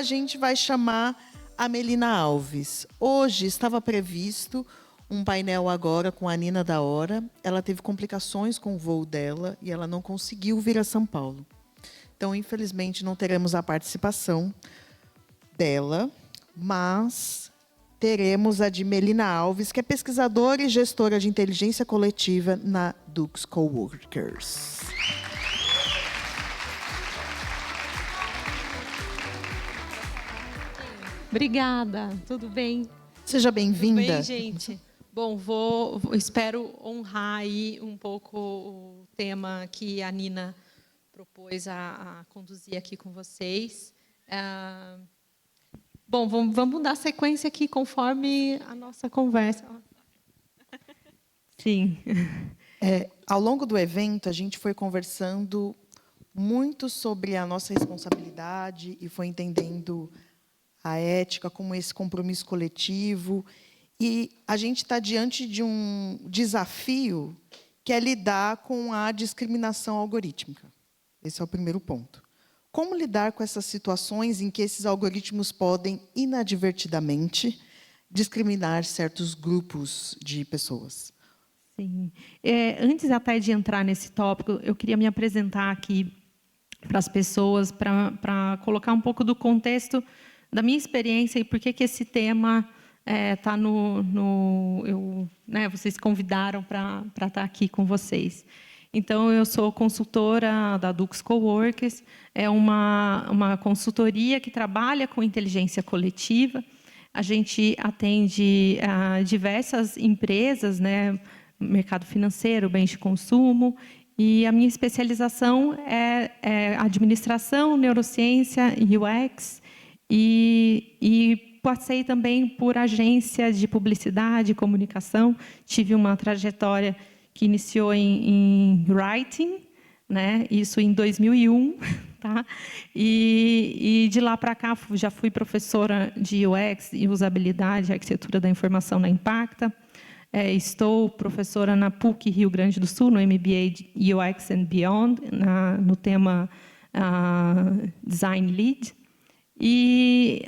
gente vai chamar a Melina Alves. Hoje estava previsto um painel agora com a Nina da Hora. Ela teve complicações com o voo dela e ela não conseguiu vir a São Paulo. Então, infelizmente, não teremos a participação dela, mas teremos a de Melina Alves, que é pesquisadora e gestora de inteligência coletiva na Dux Coworkers. Obrigada, tudo bem? Seja bem-vinda. Tudo bem, gente? Bom, espero honrar aí um pouco o tema que a Nina propôs a conduzir aqui com vocês. Bom, vamos dar sequência aqui conforme a nossa conversa. Sim. Ao longo do evento, a gente foi conversando muito sobre a nossa responsabilidade e foi entendendo a ética como esse compromisso coletivo. E a gente está diante de um desafio que é lidar com a discriminação algorítmica. Esse é o primeiro ponto. Como lidar com essas situações em que esses algoritmos podem, inadvertidamente, discriminar certos grupos de pessoas? Sim. Antes até de entrar nesse tópico, eu queria me apresentar aqui para as pessoas, para colocar um pouco do contexto da minha experiência e por que esse tema está vocês convidaram para estar aqui com vocês. Então, eu sou consultora da Dux Coworkers, é uma consultoria que trabalha com inteligência coletiva. A gente atende diversas empresas, né, mercado financeiro, bens de consumo, e a minha especialização é administração, neurociência, UX, e passei também por agência de publicidade e comunicação. Tive uma trajetória que iniciou em writing, né? Isso em 2001, tá? E de lá para cá já fui professora de UX e usabilidade, arquitetura da informação na Impacta. Estou professora na PUC Rio Grande do Sul, no MBA de UX and Beyond, no tema Design Lead. E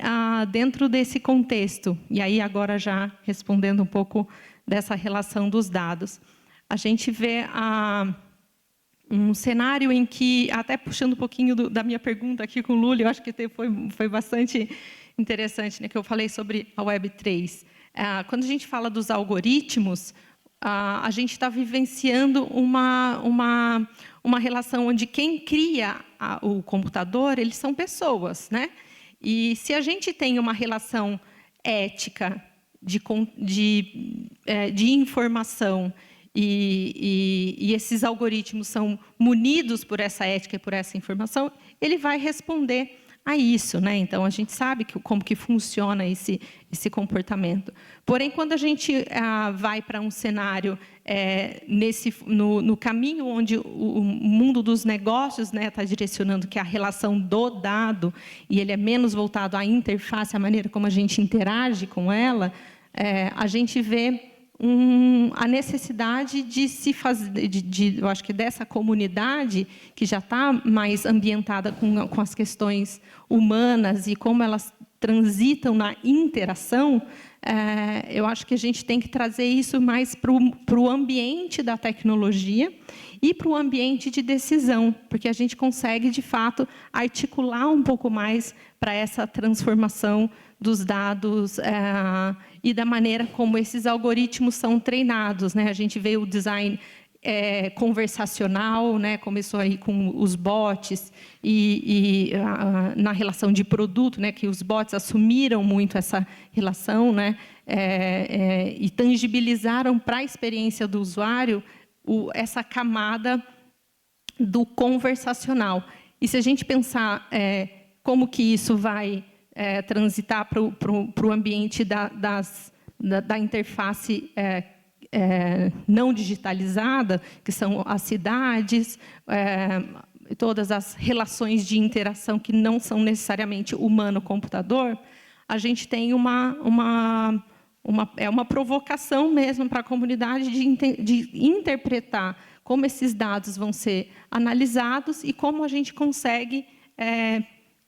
dentro desse contexto, e aí agora já respondendo um pouco dessa relação dos dados, a gente vê um cenário em que, até puxando um pouquinho da minha pergunta aqui com o Lula, eu acho que foi bastante interessante, né, que eu falei sobre a Web3. Quando a gente fala dos algoritmos, a gente está vivenciando uma relação onde quem cria o computador, eles são pessoas, né? E se a gente tem uma relação ética de informação e esses algoritmos são munidos por essa ética e por essa informação, ele vai responder a isso, né? Então, a gente sabe como que funciona esse comportamento. Porém, quando a gente vai para um cenário no caminho onde o mundo dos negócios, né, está direcionando, que é a relação do dado, e ele é menos voltado à interface, à maneira como a gente interage com ela, a gente vê a necessidade de se fazer, eu acho que dessa comunidade que já está mais ambientada com as questões humanas e como elas transitam na interação, eu acho que a gente tem que trazer isso mais para o ambiente da tecnologia e para o ambiente de decisão, porque a gente consegue, de fato, articular um pouco mais para essa transformação dos dados e da maneira como esses algoritmos são treinados, né? A gente vê o design conversacional, né? Começou aí com os bots e na relação de produto, né? Que os bots assumiram muito essa relação, né? E tangibilizaram para a experiência do usuário essa camada do conversacional. E se a gente pensar como que isso vai transitar para o ambiente da interface não digitalizada, que são as cidades, todas as relações de interação que não são necessariamente humano-computador, a gente tem uma provocação mesmo para a comunidade de interpretar como esses dados vão ser analisados e como a gente consegue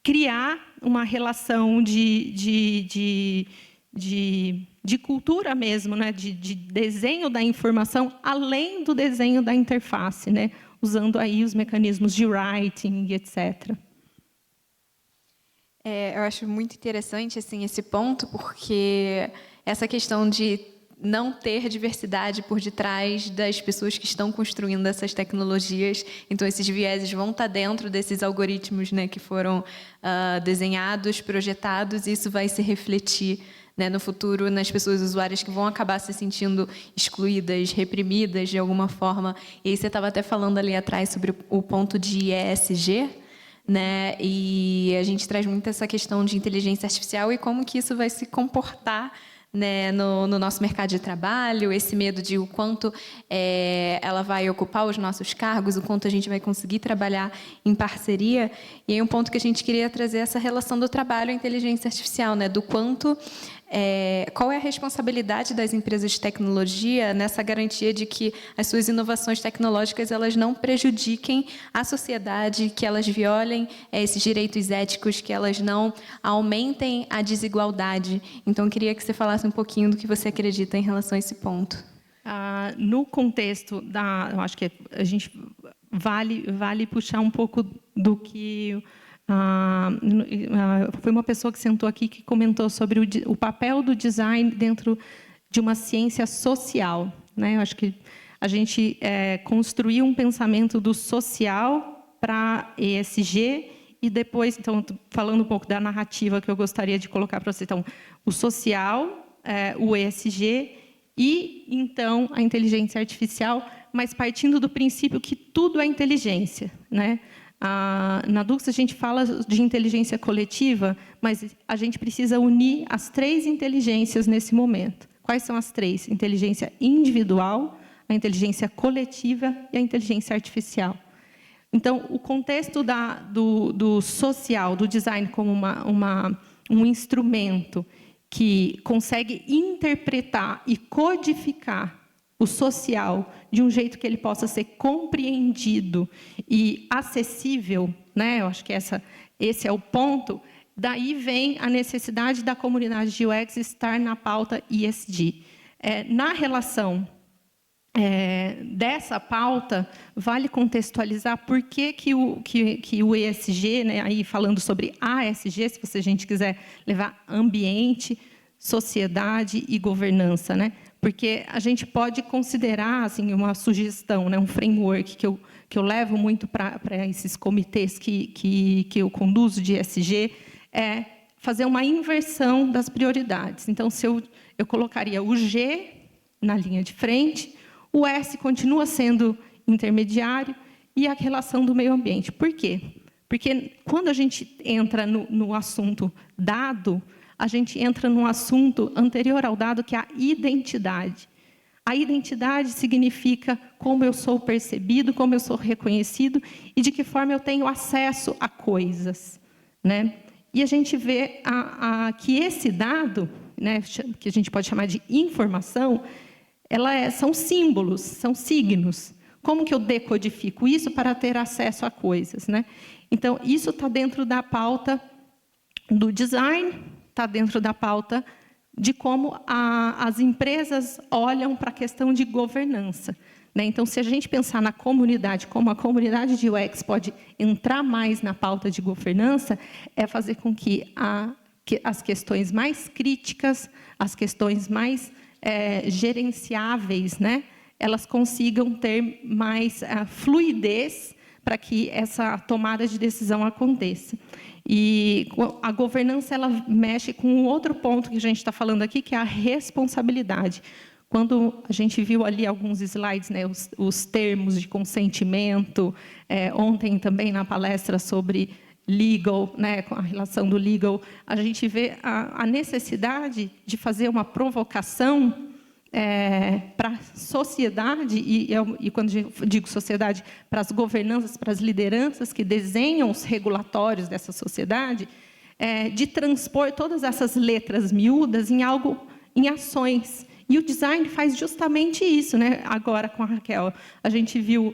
criar uma relação de cultura mesmo, né? de desenho da informação, além do desenho da interface, né? Usando aí os mecanismos de writing, etc. Eu acho muito interessante assim, esse ponto, porque essa questão de não ter diversidade por detrás das pessoas que estão construindo essas tecnologias. Então, esses vieses vão estar dentro desses algoritmos, né, que foram desenhados, projetados, e isso vai se refletir, né, no futuro nas pessoas usuárias que vão acabar se sentindo excluídas, reprimidas de alguma forma. E aí você estava até falando ali atrás sobre o ponto de ESG, né? E a gente traz muito essa questão de inteligência artificial e como que isso vai se comportar, né, no nosso mercado de trabalho, esse medo de o quanto ela vai ocupar os nossos cargos, o quanto a gente vai conseguir trabalhar em parceria. E aí um ponto que a gente queria trazer essa relação do trabalho à inteligência artificial, né, do quanto qual é a responsabilidade das empresas de tecnologia nessa garantia de que as suas inovações tecnológicas elas não prejudiquem a sociedade, que elas violem esses direitos éticos, que elas não aumentem a desigualdade. Então, eu queria que você falasse um pouquinho do que você acredita em relação a esse ponto. No contexto eu acho que a gente vale puxar um pouco do que foi uma pessoa que sentou aqui que comentou sobre o papel do design dentro de uma ciência social, né? Eu acho que a gente construiu um pensamento do social para ESG e depois, então, falando um pouco da narrativa que eu gostaria de colocar para você. Então, o social, o ESG e, então, a inteligência artificial, mas partindo do princípio que tudo é inteligência, né? Na Dux, a gente fala de inteligência coletiva, mas a gente precisa unir as 3 inteligências nesse momento. Quais são as 3? Inteligência individual, a inteligência coletiva e a inteligência artificial. Então, o contexto do social, do design como um instrumento que consegue interpretar e codificar o social de um jeito que ele possa ser compreendido e acessível, né? Eu acho que esse é o ponto. Daí vem a necessidade da comunidade de UX estar na pauta ESG. Na relação dessa pauta, vale contextualizar por que o ESG, né? Aí falando sobre ASG, se a gente quiser levar ambiente, sociedade e governança, né? Porque a gente pode considerar assim, uma sugestão, né, um framework que eu levo muito para esses comitês que eu conduzo de ESG, fazer uma inversão das prioridades. Então, se eu colocaria o G na linha de frente, o S continua sendo intermediário e a relação do meio ambiente. Por quê? Porque quando a gente entra no assunto dado, a gente entra num assunto anterior ao dado, que é a identidade. A identidade significa como eu sou percebido, como eu sou reconhecido e de que forma eu tenho acesso a coisas, né? E a gente vê que esse dado, né, que a gente pode chamar de informação, são símbolos, são signos. Como que eu decodifico isso para ter acesso a coisas, né? Então, isso está dentro da pauta do design, está dentro da pauta de como as empresas olham para a questão de governança, né? Então, se a gente pensar na comunidade, como a comunidade de UX pode entrar mais na pauta de governança, é fazer com que as questões mais críticas, as questões mais gerenciáveis, né, elas consigam ter mais fluidez para que essa tomada de decisão aconteça. E a governança ela mexe com um outro ponto que a gente está falando aqui, que é a responsabilidade. Quando a gente viu ali alguns slides, né, os termos de consentimento, ontem também na palestra sobre legal, né, com a relação do legal, a gente vê a necessidade de fazer uma provocação para a sociedade, e quando eu digo sociedade, para as governanças, para as lideranças que desenham os regulatórios dessa sociedade, de transpor todas essas letras miúdas em algo em ações. E o design faz justamente isso, né? Agora, com a Raquel, a gente viu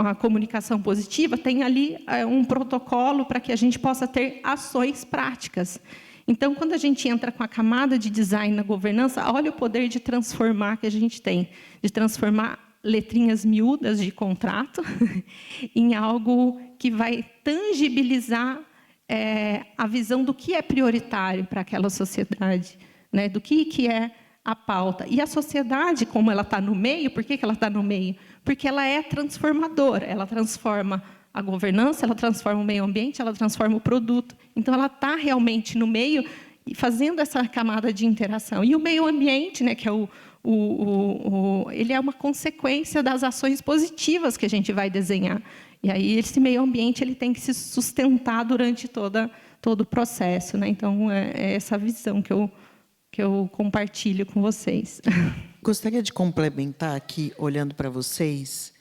a comunicação positiva, tem ali um protocolo para que a gente possa ter ações práticas. Então, quando a gente entra com a camada de design na governança, olha o poder de transformar que a gente tem, de transformar letrinhas miúdas de contrato em algo que vai tangibilizar a visão do que é prioritário para aquela sociedade, né? Do que é a pauta. E a sociedade, como ela está no meio, por que ela está no meio? Porque ela é transformadora, ela transforma a governança, ela transforma o meio ambiente, ela transforma o produto. Então, ela está realmente no meio e fazendo essa camada de interação. E o meio ambiente, né, que é ele é uma consequência das ações positivas que a gente vai desenhar. E aí, esse meio ambiente ele tem que se sustentar durante todo o processo, né? Então, é essa visão que eu compartilho com vocês. Gostaria de complementar aqui, olhando para vocês.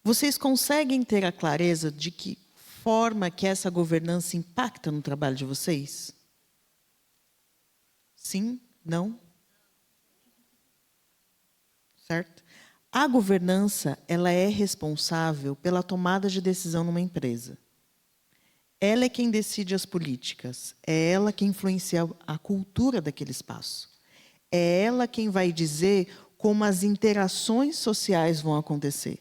Vocês conseguem ter a clareza de que forma que essa governança impacta no trabalho de vocês? Sim? Não? Certo? A governança, ela é responsável pela tomada de decisão numa empresa. Ela é quem decide as políticas, é ela quem influencia a cultura daquele espaço. É ela quem vai dizer como as interações sociais vão acontecer.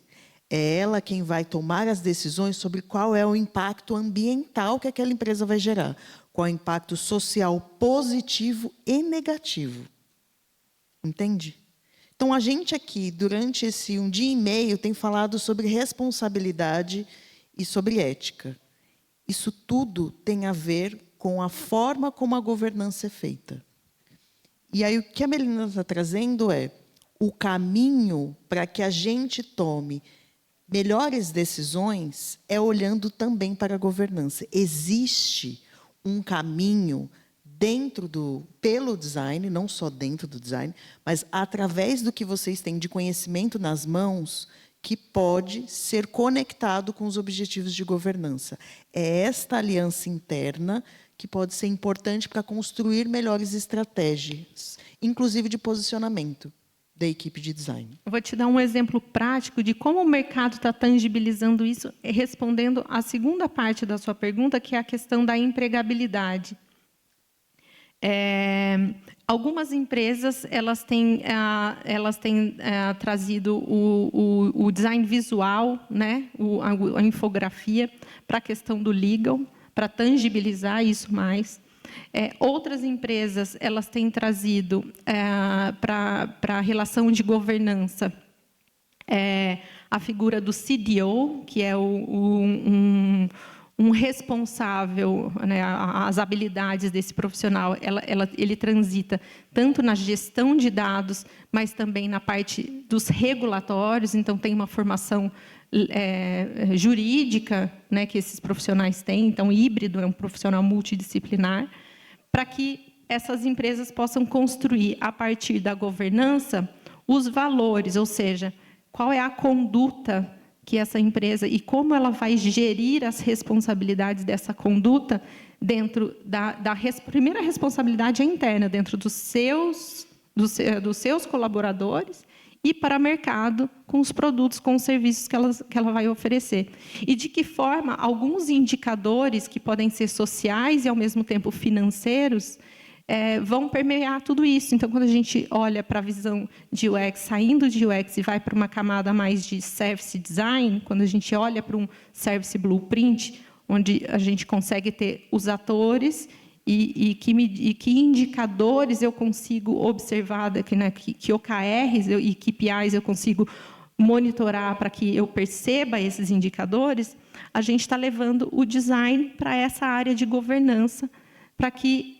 É ela quem vai tomar as decisões sobre qual é o impacto ambiental que aquela empresa vai gerar, qual é o impacto social positivo e negativo. Entende? Então, a gente aqui, durante esse 1 dia e meio, tem falado sobre responsabilidade e sobre ética. Isso tudo tem a ver com a forma como a governança é feita. E aí, o que a Melina está trazendo é o caminho para que a gente tome melhores decisões é olhando também para a governança. Existe um caminho pelo design, não só dentro do design, mas através do que vocês têm de conhecimento nas mãos, que pode ser conectado com os objetivos de governança. É esta aliança interna que pode ser importante para construir melhores estratégias, inclusive de posicionamento da equipe de design. Eu vou te dar um exemplo prático de como o mercado está tangibilizando isso, respondendo à segunda parte da sua pergunta, que é a questão da empregabilidade. Algumas empresas elas têm trazido o design visual, né, a infografia, para a questão do legal, para tangibilizar isso mais. Outras empresas elas têm trazido para a relação de governança a figura do CDO, que é um responsável, né, as habilidades desse profissional, ele transita tanto na gestão de dados, mas também na parte dos regulatórios, então tem uma formação jurídica, né, que esses profissionais têm, então híbrido, é um profissional multidisciplinar, para que essas empresas possam construir, a partir da governança, os valores, ou seja, qual é a conduta que essa empresa e como ela vai gerir as responsabilidades dessa conduta dentro primeira responsabilidade interna, dentro dos seus colaboradores e para o mercado com os produtos, com os serviços que ela vai oferecer. E de que forma alguns indicadores que podem ser sociais e, ao mesmo tempo, financeiros, vão permear tudo isso. Então, quando a gente olha para a visão de UX, saindo de UX e vai para uma camada mais de service design, quando a gente olha para um service blueprint, onde a gente consegue ter os atores e que indicadores eu consigo observar, que OKRs e KPIs eu consigo monitorar para que eu perceba esses indicadores, a gente está levando o design para essa área de governança, para que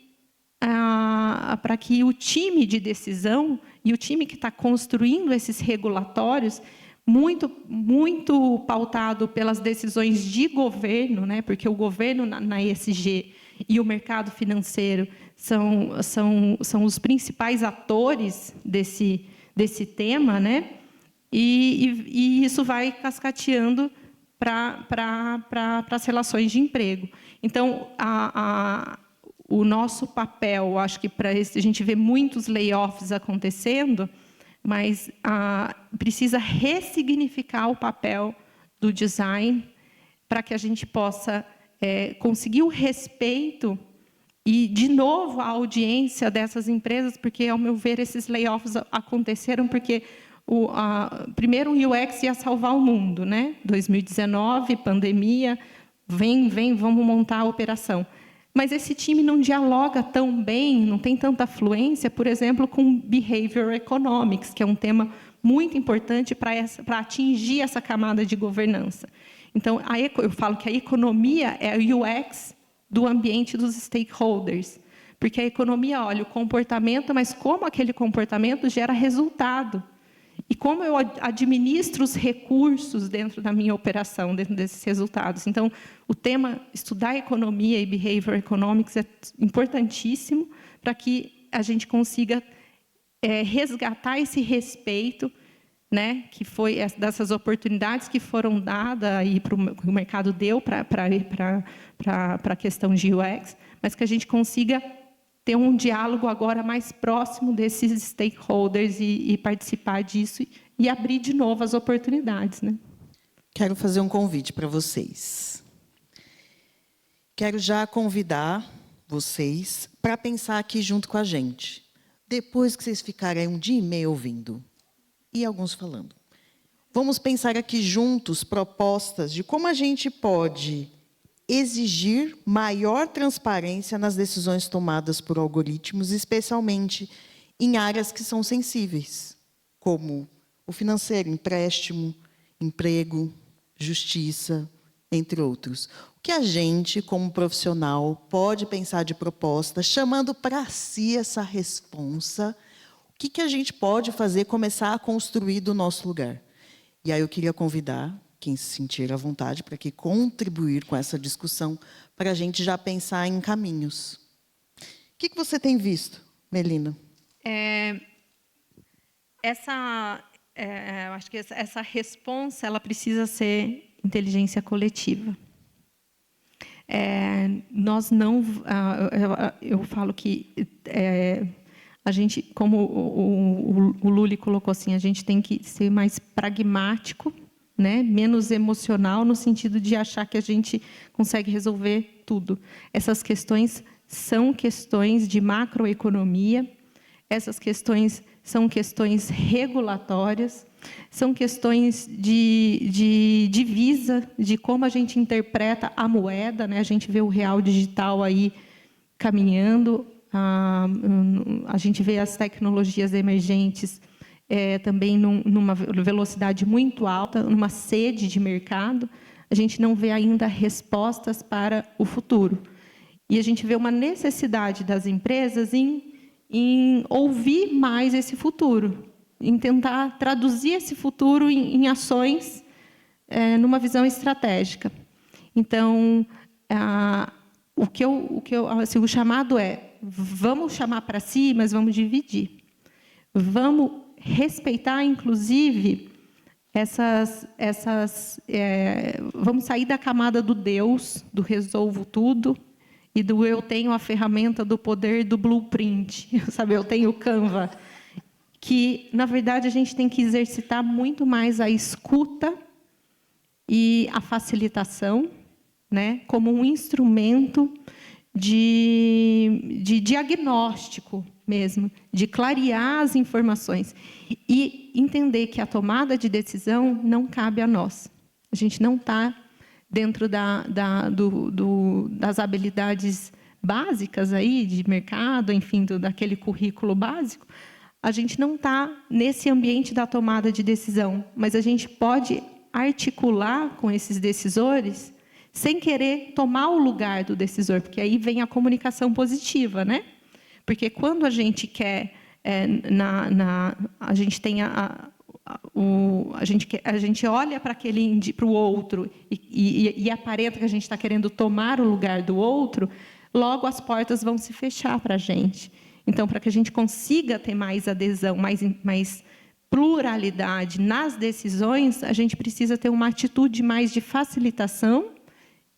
o time de decisão e o time que está construindo esses regulatórios, muito pautado pelas decisões de governo, né, porque o governo na ESG e o mercado financeiro são os principais atores desse tema, né, e isso vai cascateando para as relações de emprego. Então, o nosso papel, acho que para a gente vê muitos layoffs acontecendo, mas precisa ressignificar o papel do design para que a gente possa conseguir o respeito e, de novo, a audiência dessas empresas, porque, ao meu ver, esses layoffs aconteceram porque primeiro o UX ia salvar o mundo, né? 2019, pandemia, vem, vamos montar a operação. Mas esse time não dialoga tão bem, não tem tanta fluência, por exemplo, com Behavior Economics, que é um tema muito importante para atingir essa camada de governança. Então, eu falo que a economia é o UX do ambiente dos stakeholders, porque a economia olha o comportamento, mas como aquele comportamento gera resultado. E como eu administro os recursos dentro da minha operação, dentro desses resultados. Então, o tema estudar economia e behavior economics é importantíssimo para que a gente consiga resgatar esse respeito, né, que foi dessas oportunidades que foram dadas aí para o mercado deu para a questão de UX, mas que a gente consiga ter um diálogo agora mais próximo desses stakeholders e participar disso e abrir de novo as oportunidades, né? Quero fazer um convite para vocês. Quero já convidar vocês para pensar aqui junto com a gente. Depois que vocês ficarem um dia e meio ouvindo, e alguns falando, vamos pensar aqui juntos propostas de como a gente pode exigir maior transparência nas decisões tomadas por algoritmos, especialmente em áreas que são sensíveis, como o financeiro, empréstimo, emprego, justiça, entre outros. O que a gente, como profissional, pode pensar de proposta, chamando para si essa responsa, o que a gente pode fazer, começar a construir do nosso lugar. E aí eu queria convidar quem se sentir à vontade para que contribuir com essa discussão, para a gente já pensar em caminhos. O que você tem visto, Melina? Eu acho que essa responsa ela precisa ser inteligência coletiva. Nós não, eu falo que a gente, como o Lully colocou assim, a gente tem que ser mais pragmático, né? Menos emocional, no sentido de achar que a gente consegue resolver tudo. Essas questões são questões de macroeconomia, essas questões são questões regulatórias, são questões de divisa, de como a gente interpreta a moeda, né? A gente vê o real digital aí caminhando, a gente vê as tecnologias emergentes também numa velocidade muito alta, numa sede de mercado. A gente não vê ainda respostas para o futuro. E a gente vê uma necessidade das empresas em ouvir mais esse futuro, em tentar traduzir esse futuro em ações numa visão estratégica. Então, assim, o chamado vamos chamar para si, mas vamos dividir. Vamos respeitar, inclusive, vamos sair da camada do Deus, do resolvo tudo, e do eu tenho a ferramenta do poder do blueprint, sabe? Eu tenho o Canva. Que, na verdade, a gente tem que exercitar muito mais a escuta e a facilitação, né? Como um instrumento de diagnóstico mesmo, de clarear as informações e entender que a tomada de decisão não cabe a nós. A gente não está dentro das habilidades básicas aí de mercado, enfim, daquele currículo básico. A gente não está nesse ambiente da tomada de decisão, mas a gente pode articular com esses decisores sem querer tomar o lugar do decisor, porque aí vem a comunicação positiva, né? Porque quando a gente quer, a gente tem a gente olha para o outro e aparenta que a gente está querendo tomar o lugar do outro, logo as portas vão se fechar para a gente. Então, para que a gente consiga ter mais adesão, mais pluralidade nas decisões, a gente precisa ter uma atitude mais de facilitação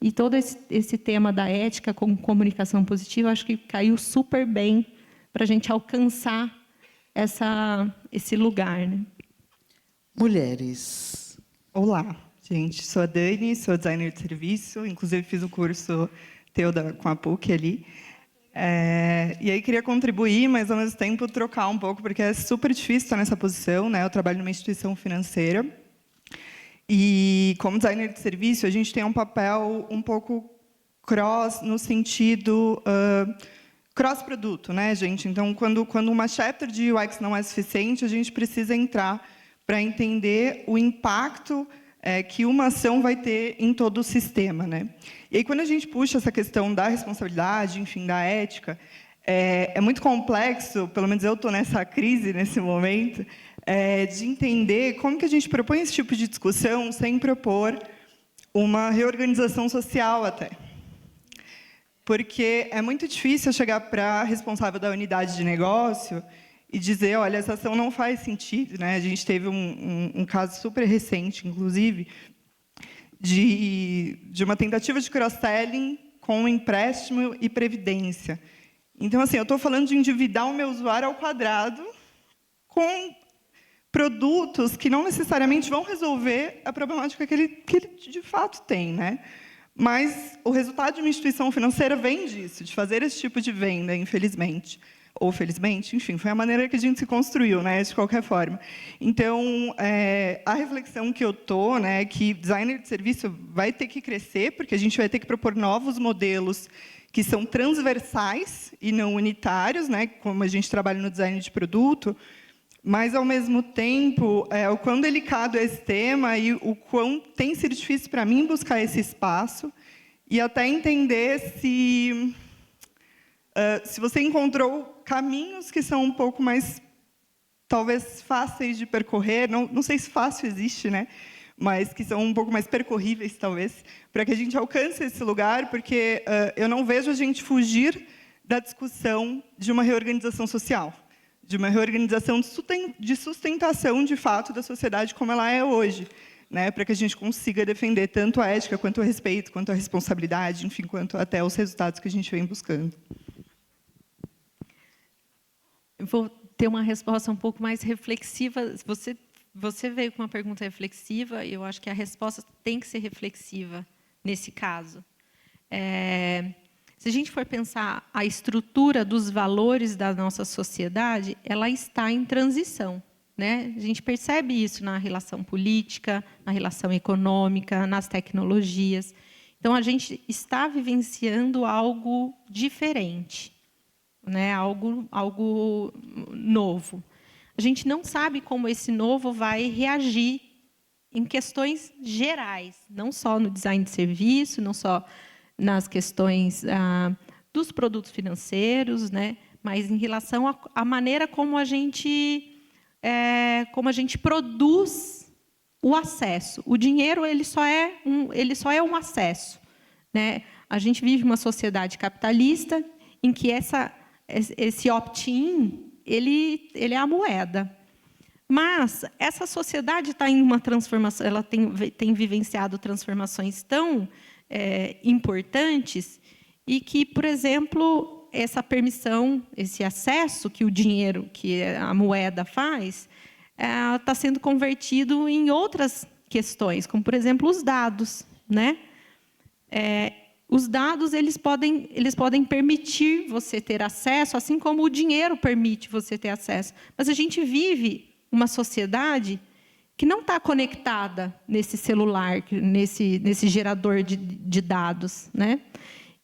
E todo esse tema da ética com comunicação positiva, acho que caiu super bem para a gente alcançar esse lugar, né? Mulheres. Olá, gente. Sou a Dani, sou designer de serviço. Inclusive, fiz o curso com a PUC ali. E aí, queria contribuir, mas, ao mesmo tempo, trocar um pouco, porque é super difícil estar nessa posição, né? Eu trabalho numa instituição financeira. E, como designer de serviço, a gente tem um papel um pouco cross, no sentido cross-produto, né, gente? Então, quando uma chapter de UX não é suficiente, a gente precisa entrar para entender o impacto que uma ação vai ter em todo o sistema, né? E aí, quando a gente puxa essa questão da responsabilidade, enfim, da ética, é muito complexo, pelo menos eu estou nessa crise, nesse momento, de entender como que a gente propõe esse tipo de discussão sem propor uma reorganização social até. Porque é muito difícil chegar para a responsável da unidade de negócio e dizer, olha, essa ação não faz sentido, né? A gente teve um caso super recente, inclusive, de uma tentativa de cross-selling com empréstimo e previdência. Então, assim, eu estou falando de endividar o meu usuário ao quadrado com produtos que não necessariamente vão resolver a problemática que ele de fato tem, né? Mas o resultado de uma instituição financeira vem disso, de fazer esse tipo de venda, infelizmente. Ou felizmente, enfim, foi a maneira que a gente se construiu, né, de qualquer forma. Então, a reflexão que eu estou, né, é que designer de serviço vai ter que crescer, porque a gente vai ter que propor novos modelos que são transversais e não unitários, né, como a gente trabalha no design de produto, mas, ao mesmo tempo, o quão delicado é esse tema e o quão tem sido difícil para mim buscar esse espaço e até entender se você encontrou caminhos que são um pouco mais, talvez, fáceis de percorrer, não sei se fácil existe, né? Mas que são um pouco mais percorríveis, talvez, para que a gente alcance esse lugar, porque eu não vejo a gente fugir da discussão de uma reorganização social, de uma reorganização de sustentação, de fato, da sociedade como ela é hoje, né, para que a gente consiga defender tanto a ética, quanto o respeito, quanto a responsabilidade, enfim, quanto até os resultados que a gente vem buscando. Eu vou ter uma resposta um pouco mais reflexiva. Você veio com uma pergunta reflexiva, e eu acho que a resposta tem que ser reflexiva nesse caso. Se a gente for pensar a estrutura dos valores da nossa sociedade, ela está em transição, né? A gente percebe isso na relação política, na relação econômica, nas tecnologias. Então, a gente está vivenciando algo diferente, né? Algo novo. A gente não sabe como esse novo vai reagir em questões gerais, não só no design de serviço, não só nas questões dos produtos financeiros, né? Mas em relação à maneira como a gente produz o acesso. O dinheiro ele só é um acesso, né? A gente vive uma sociedade capitalista em que esse opt-in ele é a moeda. Mas essa sociedade está em uma transformação, ela tem vivenciado transformações tão importantes e que, por exemplo, essa permissão, esse acesso que o dinheiro, que a moeda faz, está sendo convertido em outras questões, como, por exemplo, os dados, né? Os dados eles podem permitir você ter acesso, assim como o dinheiro permite você ter acesso. Mas a gente vive uma sociedade que não está conectada nesse celular, nesse gerador de dados, né?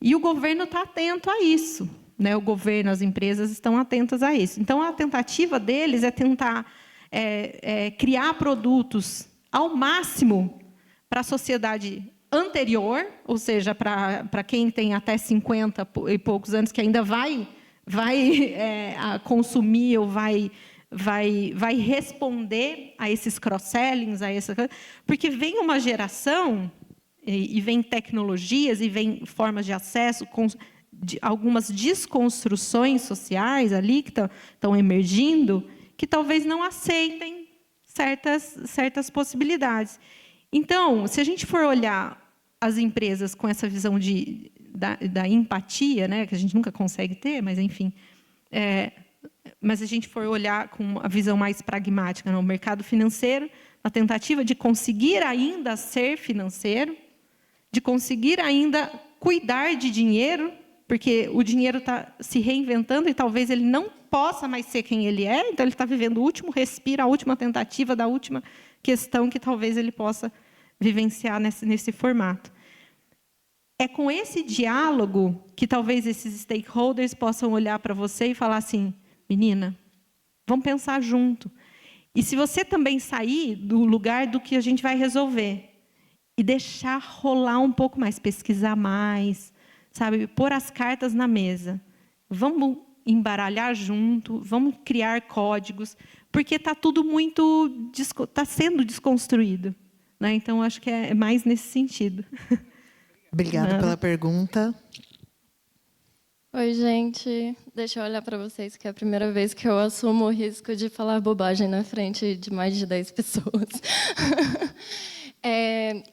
E o governo está atento a isso, né? O governo, as empresas estão atentas a isso. Então, a tentativa deles é tentar criar produtos ao máximo para a sociedade anterior, ou seja, para quem tem até 50 e poucos anos, que ainda vai consumir ou vai responder a esses cross-sellings, porque vem uma geração, e vem tecnologias, e vem formas de acesso, de algumas desconstruções sociais ali que estão emergindo, que talvez não aceitem certas possibilidades. Então, se a gente for olhar as empresas com essa visão da empatia, né, que a gente nunca consegue ter, mas, enfim, mas a gente for olhar com a visão mais pragmática no mercado financeiro, na tentativa de conseguir ainda ser financeiro, de conseguir ainda cuidar de dinheiro, porque o dinheiro está se reinventando e talvez ele não possa mais ser quem ele é, então ele está vivendo o último respiro, a última tentativa da última questão que talvez ele possa vivenciar nesse formato. É com esse diálogo que talvez esses stakeholders possam olhar para você e falar assim, menina, vamos pensar junto. E se você também sair do lugar do que a gente vai resolver e deixar rolar um pouco mais, pesquisar mais, sabe, pôr as cartas na mesa, vamos embaralhar junto, vamos criar códigos, porque está tudo muito, está sendo desconstruído, né? Então, acho que é mais nesse sentido. Obrigada pela pergunta. Oi, gente. Deixa eu olhar para vocês, que é a primeira vez que eu assumo o risco de falar bobagem na frente de mais de 10 pessoas.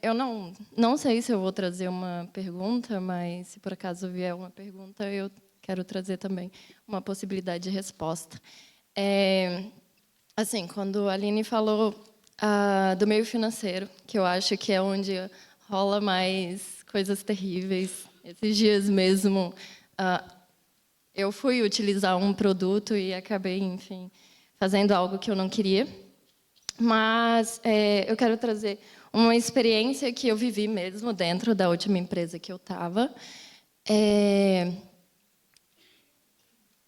Eu não sei se eu vou trazer uma pergunta, mas se por acaso vier uma pergunta, eu quero trazer também uma possibilidade de resposta. Assim, quando a Aline falou do meio financeiro, que eu acho que é onde rola mais coisas terríveis. Esses dias mesmo, eu fui utilizar um produto e acabei, enfim, fazendo algo que eu não queria. Mas eu quero trazer uma experiência que eu vivi mesmo dentro da última empresa que eu estava.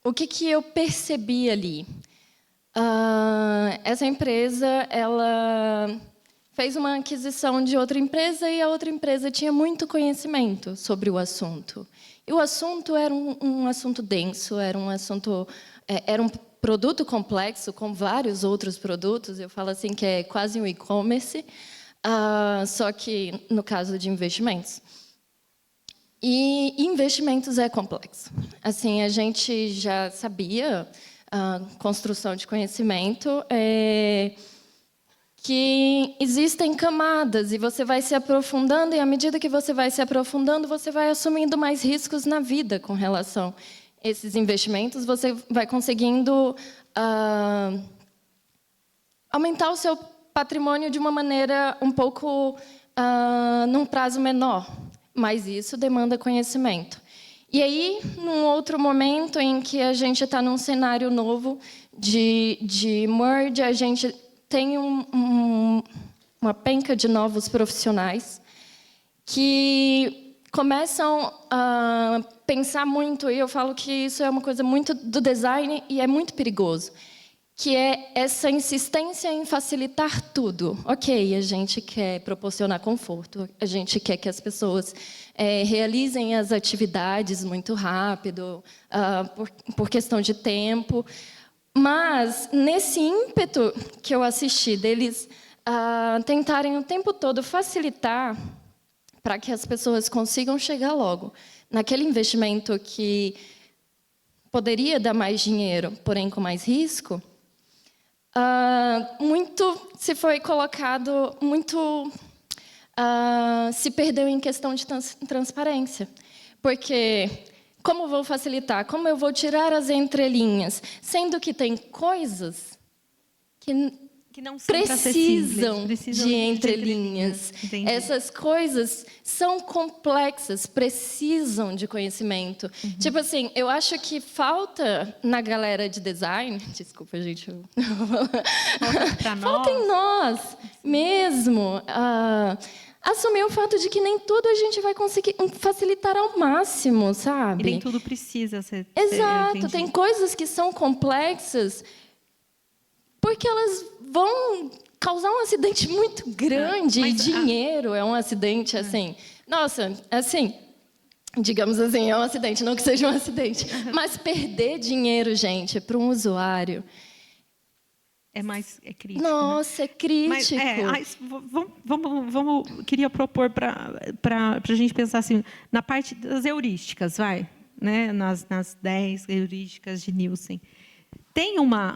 O que eu percebi ali? Essa empresa, ela fez uma aquisição de outra empresa e a outra empresa tinha muito conhecimento sobre o assunto. E o assunto era um assunto denso, era um assunto, era um produto complexo com vários outros produtos. Eu falo assim que é quase um e-commerce, só que no caso de investimentos. E investimentos é complexo. Assim, a gente já sabia, construção de conhecimento, que existem camadas e você vai se aprofundando, e à medida que você vai se aprofundando, você vai assumindo mais riscos na vida com relação a esses investimentos. Você vai conseguindo aumentar o seu patrimônio de uma maneira um pouco num prazo menor, mas isso demanda conhecimento. E aí, num outro momento em que a gente está num cenário novo de merge, a gente tem uma penca de novos profissionais que começam a pensar muito, e eu falo que isso é uma coisa muito do design e é muito perigoso, que é essa insistência em facilitar tudo. Ok, a gente quer proporcionar conforto, a gente quer que as pessoas realizem as atividades muito rápido, por questão de tempo. Mas, nesse ímpeto que eu assisti deles tentarem o tempo todo facilitar para que as pessoas consigam chegar logo naquele investimento que poderia dar mais dinheiro, porém com mais risco, muito se foi colocado, muito se perdeu em questão de transparência. Porque como vou facilitar? Como eu vou tirar as entrelinhas? Sendo que tem coisas que não precisam de entrelinhas. Essas coisas são complexas, precisam de conhecimento. Tipo assim, eu acho que falta na galera de design... Desculpa, gente. Falta em nós mesmo... assumir o fato de que nem tudo a gente vai conseguir facilitar ao máximo, sabe? E nem tudo precisa ser... Exato, tem coisas que são complexas porque elas vão causar um acidente muito grande. E dinheiro é um acidente, assim... Nossa, assim... Digamos assim, é um acidente, não que seja um acidente. Mas perder dinheiro, gente, para um usuário... É crítico. Nossa, é crítico. Mas, queria propor para a gente pensar assim, na parte das heurísticas, né? nas 10 heurísticas de Nielsen. Tem uma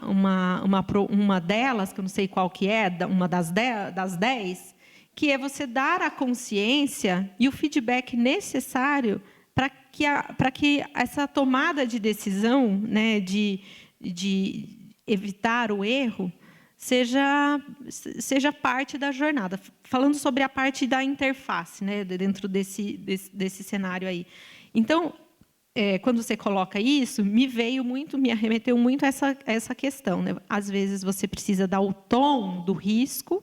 delas, que eu não sei qual que é, uma das 10, que é você dar a consciência e o feedback necessário para que essa tomada de decisão, né, de evitar o erro, seja parte da jornada. Falando sobre a parte da interface, né, dentro desse cenário aí. Então, quando você coloca isso, me arremeteu muito a essa questão, né? Às vezes, você precisa dar o tom do risco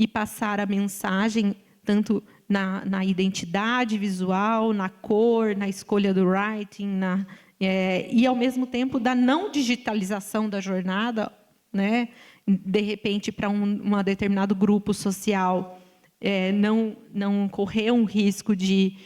e passar a mensagem, tanto na identidade visual, na cor, na escolha do writing, e, ao mesmo tempo, da não digitalização da jornada, né? De repente, para um determinado grupo social, não correr um risco de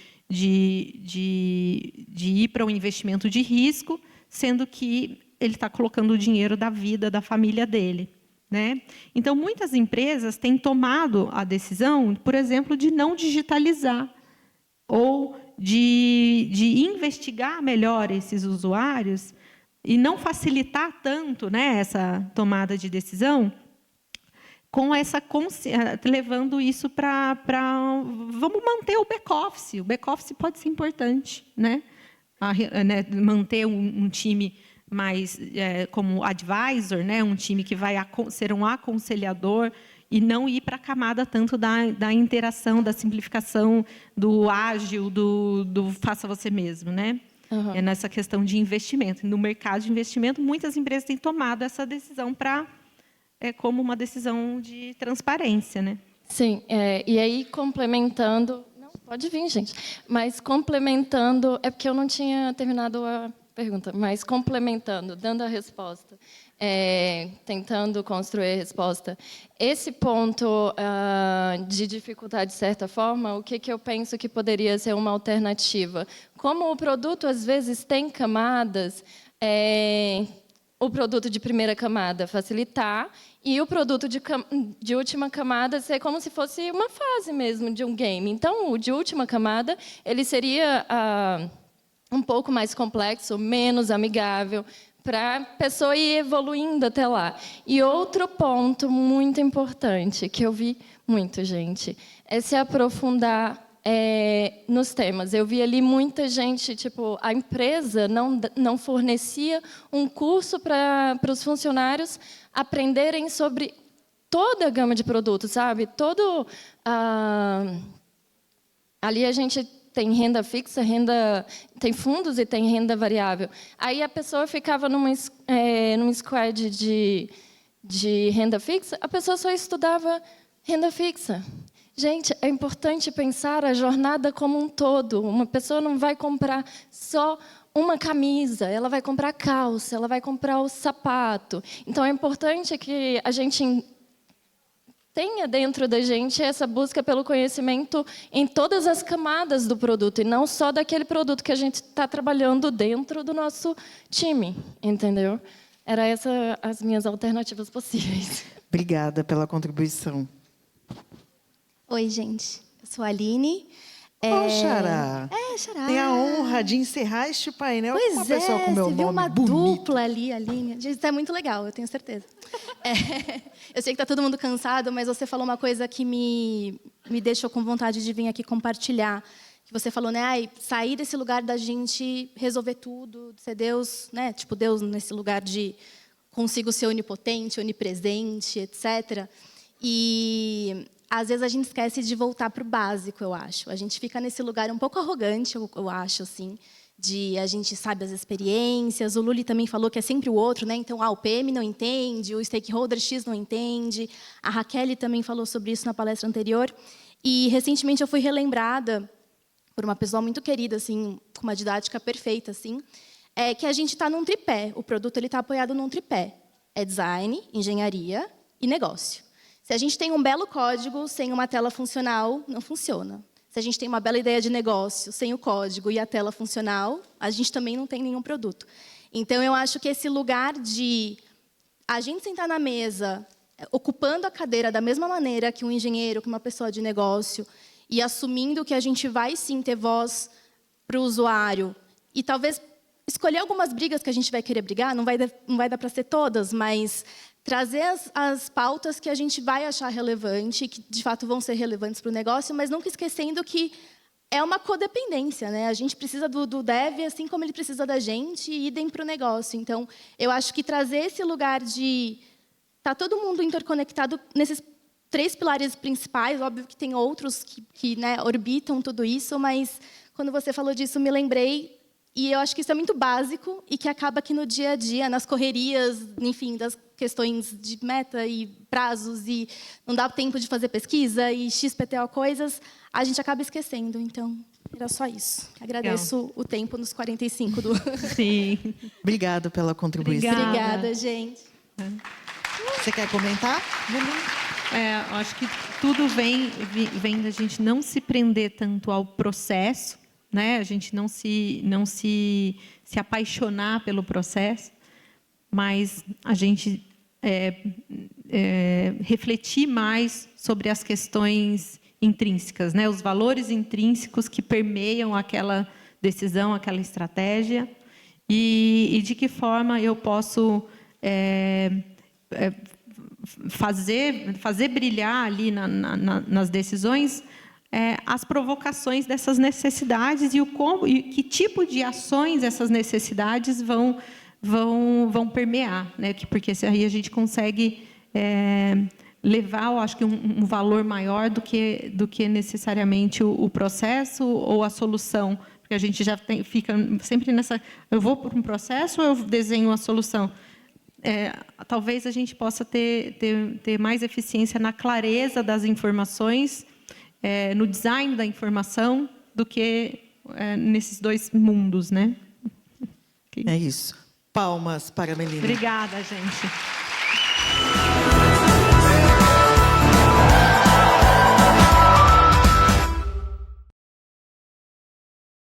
ir para um investimento de risco, sendo que ele está colocando o dinheiro da vida da família dele, né? Então, muitas empresas têm tomado a decisão, por exemplo, de não digitalizar ou de investigar melhor esses usuários e não facilitar tanto, né, essa tomada de decisão, com essa levando isso para vamos manter o back-office. O back-office pode ser importante, né? Manter um time mais como advisor, né? Um time que vai ser um aconselhador e não ir para a camada tanto da interação, da simplificação, do ágil, do faça você mesmo, né? Uhum. Nessa questão de investimento. No mercado de investimento, muitas empresas têm tomado essa decisão como uma decisão de transparência, né? Sim, e aí complementando... Não, pode vir, gente. Mas complementando... É porque eu não tinha terminado a pergunta, mas complementando, dando a resposta, tentando construir a resposta. Esse ponto de dificuldade, de certa forma, o que eu penso que poderia ser uma alternativa? Como o produto, às vezes, tem camadas, o produto de primeira camada facilitar e o produto de última camada ser como se fosse uma fase mesmo de um game. Então, o de última camada, ele seria um pouco mais complexo, menos amigável, para a pessoa ir evoluindo até lá. E outro ponto muito importante, que eu vi muito, gente, é se aprofundar nos temas. Eu vi ali muita gente, tipo, a empresa não fornecia um curso para os funcionários aprenderem sobre toda a gama de produtos, sabe? Ali a gente tem renda fixa, tem fundos e tem renda variável. Aí a pessoa ficava num squad de renda fixa, a pessoa só estudava renda fixa. Gente, é importante pensar a jornada como um todo. Uma pessoa não vai comprar só uma camisa, ela vai comprar calça, ela vai comprar o sapato. Então, é importante que a gente tenha dentro da gente essa busca pelo conhecimento em todas as camadas do produto, e não só daquele produto que a gente está trabalhando dentro do nosso time, entendeu? Eram essas as minhas alternativas possíveis. Obrigada pela contribuição. Oi, gente. Eu sou a Aline. Xará. Xará. Tem a honra de encerrar este painel com uma Pois pessoa com meu você viu nome uma bonito. dupla ali, Aline. Gente, isso é muito legal, eu tenho certeza. Eu sei que está todo mundo cansado, mas você falou uma coisa que me deixou com vontade de vir aqui compartilhar. Que você falou, né? Sair desse lugar da gente resolver tudo, de ser Deus, né? Tipo, Deus nesse lugar de consigo ser onipotente, onipresente, etc. E às vezes a gente esquece de voltar para o básico, eu acho. A gente fica nesse lugar um pouco arrogante, eu acho, assim, de a gente sabe as experiências. O Luli também falou que é sempre o outro, né? Então, o PM não entende, o stakeholder X não entende. A Raquel também falou sobre isso na palestra anterior. E recentemente eu fui relembrada por uma pessoa muito querida, assim, com uma didática perfeita, assim, que a gente está num tripé. O produto ele está apoiado num tripé. É design, engenharia e negócio. Se a gente tem um belo código sem uma tela funcional, não funciona. Se a gente tem uma bela ideia de negócio sem o código e a tela funcional, a gente também não tem nenhum produto. Então, eu acho que esse lugar de a gente sentar na mesa, ocupando a cadeira da mesma maneira que um engenheiro, que uma pessoa de negócio, e assumindo que a gente vai, sim, ter voz para o usuário, e talvez escolher algumas brigas que a gente vai querer brigar, não vai dar para ser todas, mas trazer as pautas que a gente vai achar relevante, que de fato vão ser relevantes para o negócio, mas nunca esquecendo que é uma codependência, né? A gente precisa do dev, assim como ele precisa da gente, e idem para o negócio. Então, eu acho que trazer esse lugar de tá todo mundo interconectado nesses 3 pilares principais, óbvio que tem outros que né, orbitam tudo isso, mas quando você falou disso, me lembrei, e eu acho que isso é muito básico e que acaba que no dia a dia, nas correrias, enfim, das questões de meta e prazos, e não dá tempo de fazer pesquisa e XPTO coisas, a gente acaba esquecendo. Então, era só isso. Agradeço o tempo nos 45 do... Sim. Obrigado pela contribuição. Obrigada, gente. Você quer comentar? Eu acho que tudo vem da gente não se prender tanto ao processo, né? A gente não se apaixonar pelo processo, mas a gente refletir mais sobre as questões intrínsecas, né? Os valores intrínsecos que permeiam aquela decisão, aquela estratégia, e de que forma eu posso fazer brilhar ali nas decisões as provocações dessas necessidades e que tipo de ações essas necessidades vão permear, né? Porque aí a gente consegue levar, eu acho que um valor maior do que necessariamente o processo ou a solução, porque a gente já fica sempre nessa, eu vou por um processo ou eu desenho a solução? Talvez a gente possa ter mais eficiência na clareza das informações, no design da informação, do que nesses 2 mundos, né? É isso. Palmas para a Melina. Obrigada, gente.